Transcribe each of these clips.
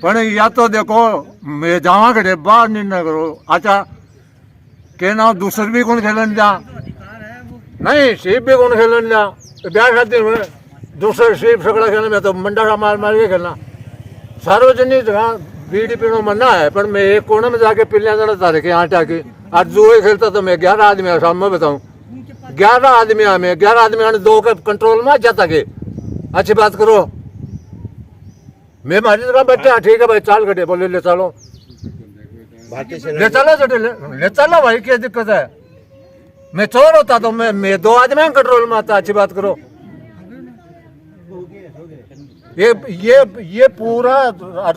पण या तो देखो मैं जावा खड़े बाहर निर्णय करो। अच्छा के ना दूसर भी कौन खेलन जा नहीं सीप भी कौन खेलन जा ब्याह शादी में दूसरे सीप सकड़ा खेलने में तो मंडा मार मार के खेलना सार्वजनिक जगह बीड़ी पीना मना है। पर मैं एक कोने में जाके पिल्लियां जड़ा तारे के आटा के आज जुए खेलता तो मैं 11 आदमी शाम में बताऊं 11 आदमी में 11 आदमी 2 के कंट्रोल में जाता के अच्छी बात करो। मैं मारी जगह बैठे ठीक है भाई चाल कटे बोले ले चलो ले चलो भाई क्या दिक्कत है। मैं चोर होता तो मैं 2 आदमी कंट्रोल में आता। अच्छी बात करो। ये पूरा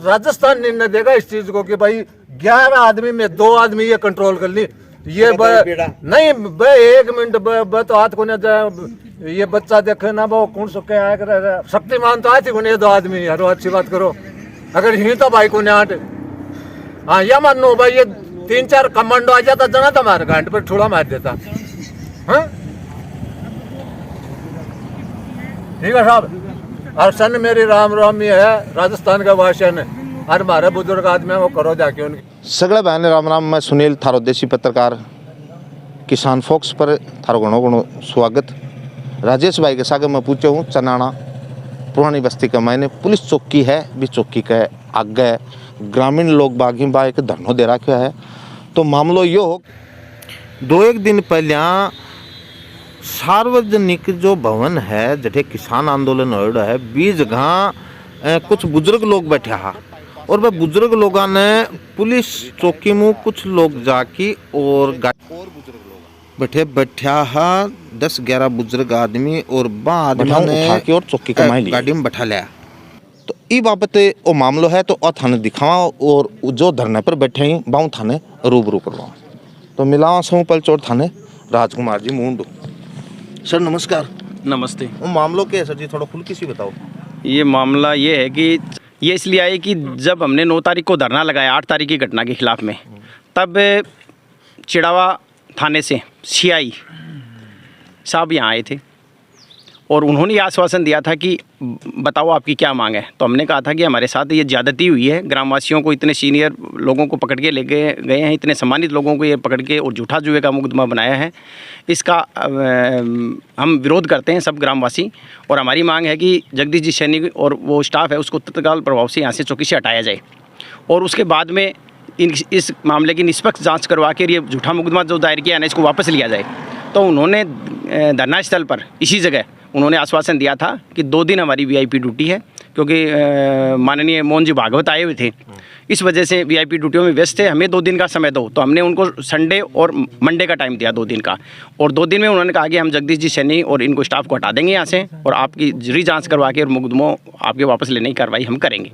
राजस्थान निर्णय देगा इस चीज को कि भाई 11 आदमी में 2 आदमी ये कंट्रोल कर ली। ये नहीं बे 1 मिनट तो हाथ को ये बच्चा देखे ना वो कौन सके आया कर शक्तिमान तो आती को 2 आदमी यार। अच्छी बात करो अगर ही तो भाई को आठ हाँ या मानो भाई ये 3-4 कमांडो आ जाता जना था मार घंटे पर थोड़ा मार देता। हाँ ठीक है साहब और सन मेरी राम राम ही है राजस्थान का भाषण और हमारे बुजुर्ग आदमी वो करो जाके उनकी सगले बहन राम राम। मैं सुनील थारो देसी पत्रकार किसान फोक्स पर थारो घणो घणो स्वागत। राजेश भाई के सागे मैं पूछा हूँ चनाना पुरानी बस्ती का मैंने पुलिस चौकी है भी चौकी के आगे ग्रामीण लोग बागी बा एक धरनो दे रखा है। तो मामलो यो 2-1 दिन पहले सार्वजनिक जो भवन है जठे किसान आंदोलन हो रहा है 20 जगह कुछ बुजुर्ग लोग बैठे हा और वह बुजुर्ग लोगों ने पुलिस चौकी में कुछ लोग जाके और बुजुर्ग लोग बैठा हा 10-11 बुजुर्ग आदमी और बा आदमी ने उठा के और चौकी कमाई गाड़ी में बैठा लिया। तो ई बाबत वो मामलो है तो थाने दिखावा और जो धरने पर बैठे हैं बाऊ थाने रूबरू करवाओ। तो मिलावा सौ पलचोड़ थाने राजकुमार जी मुंडू। सर नमस्कार। नमस्ते। वो मामलो क्या है सर जी थोड़ा खुल किसी बताओ। ये मामला ये है कि ये इसलिए आए कि जब हमने 9 तारीख को धरना लगाया 8 तारीख की घटना के खिलाफ में तब चिड़ावा थाने से सीआई साहब यहाँ आए थे और उन्होंने ये आश्वासन दिया था कि बताओ आपकी क्या मांग है। तो हमने कहा था कि हमारे साथ ये ज़्यादती हुई है, ग्रामवासियों को इतने सीनियर लोगों को पकड़ के ले गए हैं, इतने सम्मानित लोगों को ये पकड़ के और झूठा जुए का मुकदमा बनाया है। इसका हम विरोध करते हैं सब ग्रामवासी और हमारी मांग है कि जगदीश जी सैनी और वो स्टाफ है उसको तत्काल प्रभाव से यहाँ से चौकी से हटाया जाए और उसके बाद में इस मामले की निष्पक्ष जाँच करवा के ये झूठा मुकदमा जो दायर किया है ना इसको वापस लिया जाए। तो उन्होंने धरना स्थल पर इसी जगह उन्होंने आश्वासन दिया था कि 2 दिन हमारी वीआईपी ड्यूटी है क्योंकि माननीय मोहन जी भागवत आए हुए थे, इस वजह से वीआईपी ड्यूटियों में व्यस्त थे, हमें 2 दिन का समय दो। तो हमने उनको संडे और मंडे का टाइम दिया 2 दिन का और 2 दिन में उन्होंने कहा कि हम जगदीश जी सैनी और इनको स्टाफ को हटा देंगे यहाँ से और आपकी री जाँच करवा के और मुकदमों आपके वापस लेने की कार्रवाई हम करेंगे।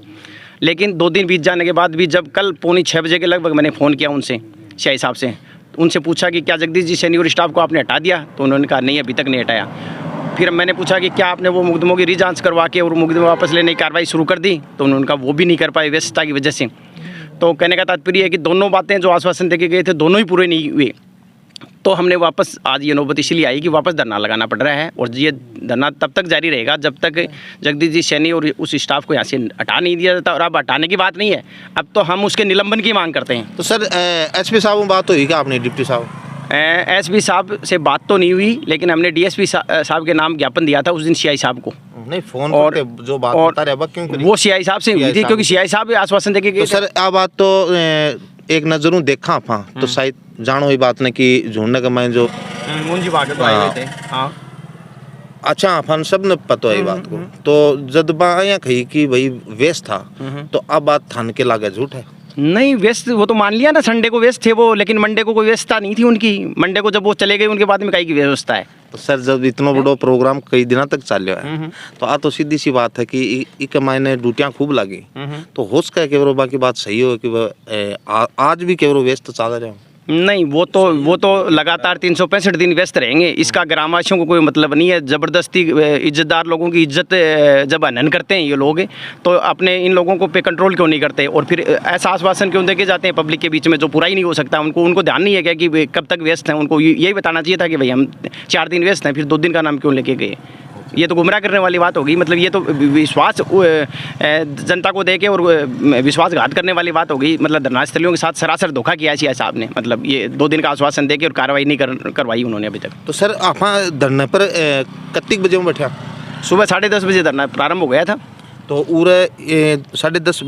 लेकिन 2 दिन बीत जाने के बाद भी जब कल 5:45 बजे के लगभग मैंने फ़ोन किया उनसे सीआई साहब से, उनसे पूछा कि क्या जगदीश जी सैनी और स्टाफ को आपने हटा दिया। तो उन्होंने कहा नहीं अभी तक नहीं हटाया। फिर मैंने पूछा कि क्या आपने वो मुकदमों की री जाँच करवा के और मुकदमे वापस लेने की कार्रवाई शुरू कर दी। तो उन्होंने कहा वो भी नहीं कर पाए व्यस्तता की वजह से। तो कहने का तात्पर्य है कि दोनों बातें जो आश्वासन देके गए थे दोनों ही पूरे नहीं हुए। तो हमने वापस आज ये नौबत इसलिए आई कि वापस धरना लगाना पड़ रहा है और ये धरना तब तक जारी रहेगा जब तक जगदीश जी सैनी और उस स्टाफ को यहाँ से हटा नहीं दिया जाता। और अब हटाने की बात नहीं है, अब तो हम उसके निलंबन की मांग करते हैं। तो सर एसपी साहब में बात हुई क्या आपने डिप्टी साहब? एसपी साहब से बात तो नहीं हुई लेकिन हमने डीएसपी साहब के नाम ज्ञापन दिया था उस दिन सीआई साहब को। नहीं फोन और जो बात बता रहे क्यों करी? वो सीआई साहब से हुई थी क्योंकि सीआई साहब आश्वासन देके गए। तो सर आ बात तो एक नजरों देखा आप तो शायद जानो ही बात ने कि झूठने का मैं जो मुंजी भागवत आए हुए थे। हाँ अच्छा अपन सब ने पता है बात को। तो जब बाया कही कि भाई व्यस्त था तो अब बात थान के लागे झूठ है? नहीं व्यस्त वो तो मान लिया ना, संडे को व्यस्त थे वो, लेकिन मंडे को कोई व्यवस्था नहीं थी उनकी। मंडे को जब वो चले गए उनके बाद में कहीं की व्यवस्था है। तो सर जब इतना बड़ा प्रोग्राम कई दिनों तक चल रहा है तो आ तो सीधी सी बात है कि इक मायने ड्यूटियाँ खूब लगी तो हो सके केवरो बाकी बात सही हो कि आज भी केवरो व्यस्त चल रहे हो? नहीं वो तो लगातार 365 दिन व्यस्त रहेंगे। इसका ग्रामवासियों को कोई मतलब नहीं है। ज़बरदस्ती इज्जतदार लोगों की इज्जत जब हनन करते हैं ये लोग तो अपने इन लोगों को पे कंट्रोल क्यों नहीं करते और फिर ऐसा आश्वासन क्यों देके जाते हैं पब्लिक के बीच में जो पूरा ही नहीं हो सकता। उनको ध्यान नहीं है क्या कि कब तक व्यस्त हैं। उनको यही बताना चाहिए था कि भाई हम 4 दिन व्यस्त हैं, फिर 2 दिन का नाम क्यों लेके गए। ये तो गुमराह करने वाली बात होगी। मतलब ये तो विश्वास जनता को दे के और विश्वासघात करने वाली बात होगी। मतलब धरनास्थलियों के साथ सरासर धोखा किया सीआई साहब ने। मतलब ये 2 दिन का आश्वासन दे के और कार्रवाई नहीं करवाई उन्होंने अभी तक। तो सर आप धरने पर कितने बजे में बैठा? सुबह 10:30 बजे धरना प्रारंभ हो गया था। तो उरे 10:30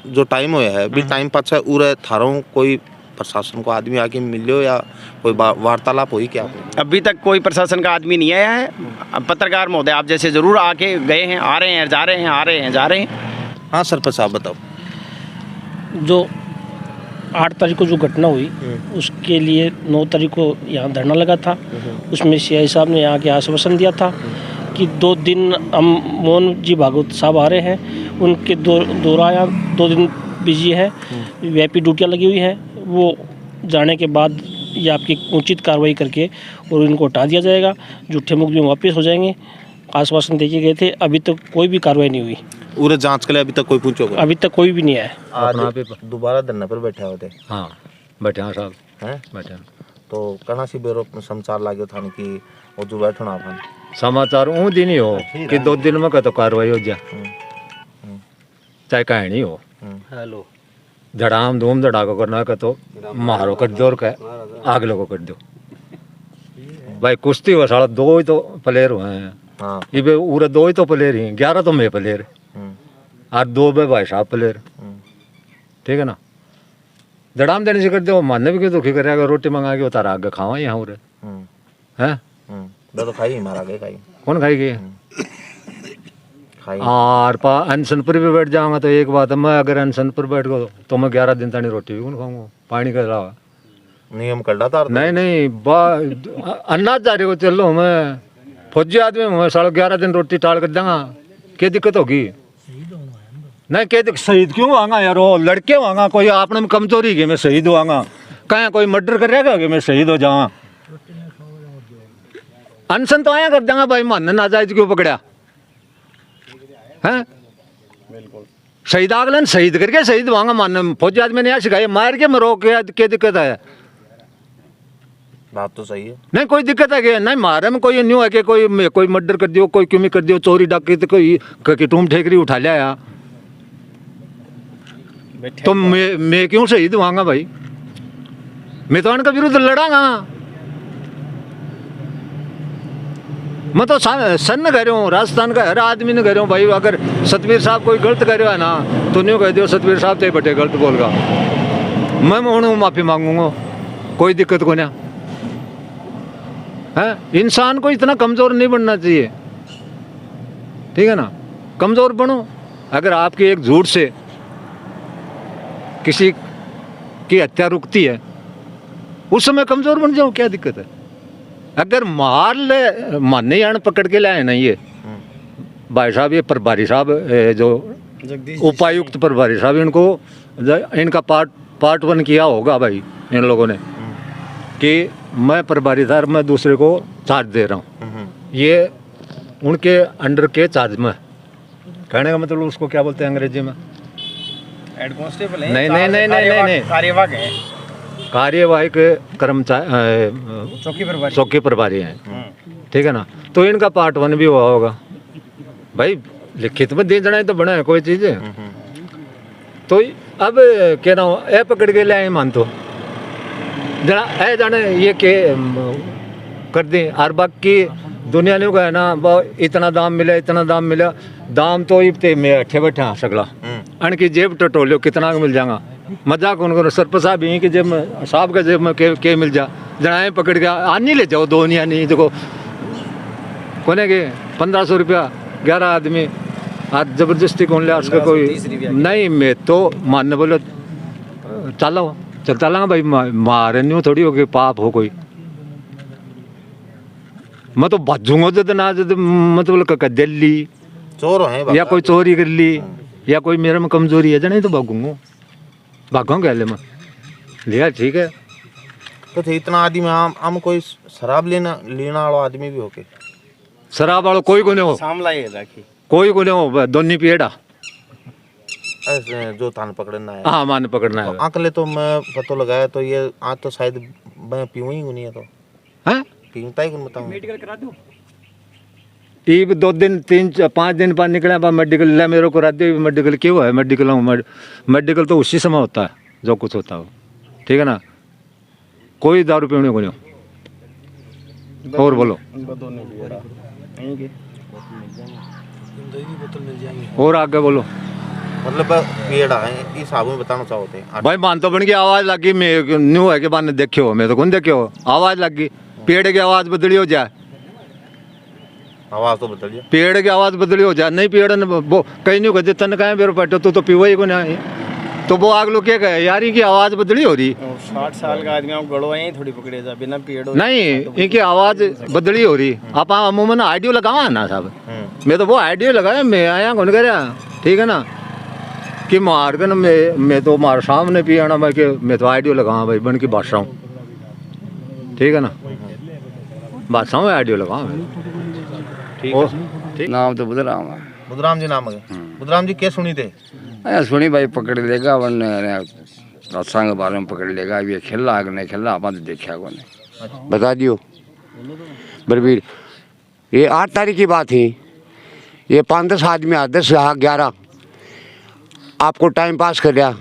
जो टाइम होया है भी टाइम पाछा उरे थारों कोई प्रशासन को आदमी आके मिलो या कोई वार्तालाप हुई क्या? अभी तक कोई प्रशासन का आदमी नहीं आया है। अब पत्रकार महोदय आप जैसे ज़रूर आके गए हैं, आ रहे हैं, जा रहे हैं, आ रहे हैं, जा रहे हैं। हाँ सरपंच साहब बताओ। जो 8 तारीख को जो घटना हुई उसके लिए 9 तारीख को यहाँ धरना लगा था। उसमें सीआई साहब ने यहाँ के आश्वासन दिया था कि 2 दिन हम मोहन जी भागवत साहब आ रहे हैं, उनके दौरा यहाँ 2 दिन बिजी है, वीआईपी ड्यूटियाँ लगी हुई है, वो जाने के बाद ये आपकी उचित कार्रवाई करके और इनको हटा दिया जाएगा, झूठे मुकदमे वापस हो जाएंगे। आश्वासन देके गए थे, अभी तक कोई भी कार्रवाई नहीं हुई। पूरे जांच के लिए अभी तक कोई पूछोगे? अभी तक कोई भी नहीं आया। आज दोबारा धरने पर बैठे होते? हाँ बैठे हैं साहब, हैं बैठे हैं। तो कना सी बेरो समाचार लागे था कि वो जो बैठना अपन समाचार ऊँ दिन ही हो कि 2 दिन में का तो कार्रवाई हो जाए, चाहे कहीं हो। हेलो धड़ाम धूम धड़ाको करना का तो मारो कर दो और कह आग लगो कर दो। भाई कुश्ती हो साला 2 ही तो प्लेयर हुए हैं। हाँ ये पूरे 2 ही तो प्लेयर ही, 11 तो मैं प्लेयर और 2 भाई साहब प्लेयर। ठीक है ना, धड़ाम देने से कर दो, मानने भी क्यों दुखी करेगा? रोटी मंगा के उतारा आगे खावा यहाँ उरे हैं तो खाई मारा गए खाई कौन खाएगी? खाई और अनशन पर भी बैठ जाऊंगा तो एक बात है, मैं अगर अनशन पर बैठ गो तो मैं 11 दिन तक रोटी भी कौन खाऊंगा, पानी के अलावा। नियम कर था? नहीं अनाज जा रही को चलो, मैं फौजी आदमी हूँ, 11.5 दिन रोटी टाल कर देंगा, क्या दिक्कत होगी? नहीं क्या शहीद क्यों आऊँगा यार? वो लड़के होंगा, कोई आपने में कमजोरी की मैं शहीद होगा? कहीं कोई मर्डर कर रहेगा कि मैं शहीद हो जाऊँगा? अनशन तो आया कर देंगे भाई, मन नाजायज क्यों पकड़ा है? शहीद आगलन शहीद करके शहीद हुआंगा, मान फौजी आदमी ने सिखाया मार के मरो, क्या दिक्कत है? बात तो सही है। नहीं कोई दिक्कत है कि नहीं, मारे में कोई न्यू है कि कोई मर्डर कर दियो, कोई क्यों कर दियो, चोरी डकैती कोई टूम ठेकरी उठा लिया तो मैं क्यों शहीद हुआंगा भाई? मैं तो उनका विरुद्ध लड़ांगा। मैं तो सन कह रहा हूँ, राजस्थान का हर आदमी ने कह रहा हूँ भाई, अगर सतवीर साहब कोई गलत कर रहा है ना तो न्यू कह दियो सतवीर साहब ते बटे गलत बोलगा, मैं उन्हें माफ़ी मांगूंगा, कोई दिक्कत को ना है। इंसान को इतना कमज़ोर नहीं बनना चाहिए, ठीक है ना? कमज़ोर बनो। अगर आपकी एक झूठ से किसी की हत्या रुकती है, उस समय कमज़ोर बन जाओ, क्या दिक्कत है? अगर माने आने पकड़ के लाए ना ये भाई साहब, ये प्रभारी साहब जो उपायुक्त प्रभारी साहब, इनका पार्ट 1 किया होगा भाई इन लोगों ने कि मैं प्रभारी था, मैं दूसरे को चार्ज दे रहा हूँ, ये उनके अंडर के चार्ज में। कहने का मतलब उसको क्या बोलते हैं अंग्रेजी में? हेड कांस्टेबल है? नहीं, कार्यवाहक है, कार्यवाहक कर्मचारी, चौकी प्रभारी हैं, ठीक है ना? तो इनका पार्ट 1 भी हुआ होगा भाई, लिखित में दे जाना तो बना है कोई चीज़ है। तो अब कह रहा हूँ ए पकड़ के लाए मान तो जरा ए जाने ये के कर दें, और बाकी दुनिया ने कहा ना इतना दाम मिला, इतना दाम मिला, दाम तो इतने में अठे बैठे हाँ सगला अन की जेब टटोलियो कितना मिल जाएगा? मजाक उनको करो, सरपंच साहब यहीं की जेब में, साहब का जेब में के मिल जा, जनाए पकड़ के आनी ले जाओ, 2 नहीं देखो कोने के 1500 रुपया 11 आदमी, आज जबरदस्ती कौन लिया उसका कोई नहीं। मैं तो मानने बोलो चलता लगा भाई, मारे नहीं हो थोड़ी हो गई, पाप हो कोई, मैं तो भाजूंगा जब ना जब मतलब दिल्ली चोर है या कोई चोरी कर ली या कोई मेरे में कमजोरी है नहीं तो भागूंगा कह ले मैं लिया, ठीक है? तो इतना आदमी हम कोई शराब लेना वाला आदमी भी होके शराब वालों कोई को नहीं हो, सामला ये राखी कोई को नहीं हो, दोनी पेड़ा जो थान पकड़ना है। हाँ मान पकड़ना है। आंकले तो मैं पता लगाया तो ये आज तो शायद मैं पीऊँ ही नहीं है, तो हैं पीता ही बताऊँ मेडिकल करा दूं? ये 2 दिन 3-5 दिन बाद निकले बा मेडिकल ले मेरे को रात मेडिकल क्यों है मेडिकल मेडिकल तो उसी समय होता है जो कुछ होता हो, ठीक है ना। कोई दारू पीने को नहीं। और बोलो और आगे बोलो। मतलब पेड़ है इस हिसाब में बताना चाहते हैं भाई मान तो बन की आवाज लगी मैं न्यू है के बाद देखे हो, मैं तो कौन देखे हो, आवाज लगी पेड़ की आवाज बदली हो जाए, आवाज तो बदलिए, पेड़ की आवाज बदली हो जाए। नहीं पेड़ ने वो कहीं नहीं कहते तन कहे मेरे पैटो तो पीवा ही को नहीं, तो वो आग लोग क्या कहे यार इनकी आवाज बदली हो रही। 60 साल का आदमी गड़ो यहीं थोड़ी पकड़े जा बिना पेड़ नहीं इनकी आवाज बदली हो रही। आप अमूमन आइडियो लगावा ना साहब, मैं तो वो आइडियो लगाया मैं आया कौन कर ठीक है ना कि मार के ना मैं तो मार सामने पिया ना मैं कि मैं तो आइडियो लगावा भाई बन की बादशाह हूँ, ठीक है ना, बादशाह में आइडियो लगावा ठीक। नाम तो बुधराम है। बुधराम जी नाम है। बुधराम जी क्या सुनी थे? सुनी भाई पकड़ लेगा वन संग बारे में पकड़ लेगा, अब ये खेला आग नहीं खेला अपन तो देखा को नहीं। बता दियो बलबीर, ये 8 तारीख की बात है। ये 5-10 आदमी 10-11 आपको टाइम पास कर रहा,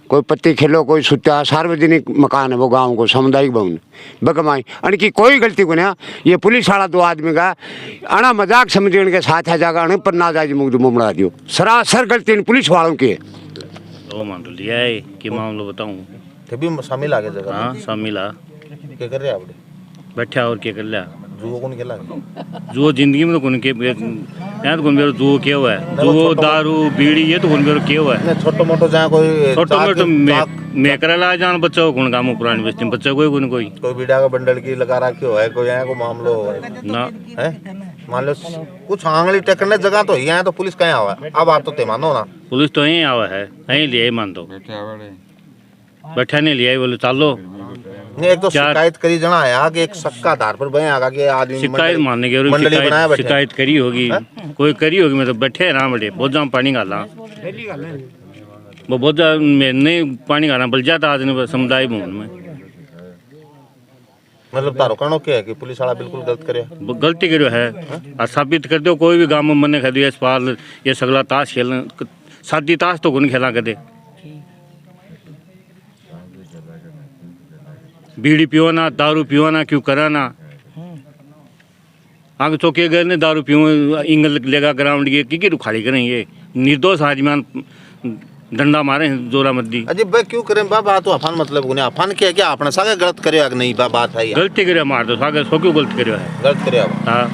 कोई पत्ती खेलो कोई सुत्ता, सार्वजनिक मकान है वो गांव को सामुदायिक भवन बगमाई अनकी कोई गलती को नहीं। ये पुलिस वाला 2 आदमी का अना मजाक समझने के साथ है जाकर अण पर नाजायज मुमड़ा दियो, सरासर गलती इन पुलिस वालों की है। वो मान तो लिया है कि मामला बताऊं कभी शामिल आगे जगह हाँ शामिल आ क्या कर रहे आप बैठा और क्या कर लिया जुआ कौन खेला जो जिंदगी में तो कौन के यहाँ तो कौन मेरे जुओ क्या हुआ है, जुओ दारू बीड़ी ये तो कौन मेरे क्या हुआ है। छोटो मोटो जहाँ कोई छोटो मोटो मैं कर ला जान बच्चा को कौन काम पुरानी बस्ती में बच्चा कोई बीड़ा का बंडल की लगा रखी हो है कोई यहाँ को मामलो ना है। मान लो कुछ आंगली टेकने जगह तो यहाँ तो पुलिस कहीं आवा है। अब आप तो ते मानो ना पुलिस तो यहीं आवा है, यहीं लिया मान दो बैठा नहीं लिया बोले चलो नहीं। एक तो शिकायत करी जना आया कि एक सक्का आधार पर बयां आगा कि आदमी शिकायत मानने की शिकायत करी होगी कोई करी होगी। मैं तो बैठे ना बड़े बहुत जहाँ पानी गाला वो बहुत नहीं पानी गाना बल जाता आदमी समुदाय भवन में। मतलब तारो कहनो क्या है कि पुलिस वाला बिल्कुल गलत करे गलती करो है और साबित कर दो। कोई भी गाँव में मने खा दिया इस पाल ये सगला ताश खेलना सादी ताश तो कौन खेला कदे, बीड़ी पियो ना दारू पियो ना क्यों करा ना आगे चौके गए ने दारू पियो इंगल लेगा ग्राउंड ये की खाली करेंगे निर्दोष आदमी डंडा मारे जोरा मत दी। अजय भाई क्यों करें बाबा तो अफान मतलब गुने अफान क्या क्या आपने सागे गलत करे नहीं बात है गलती करे मार दो सागे सो क्यों गलत करे है गलत करे हाँ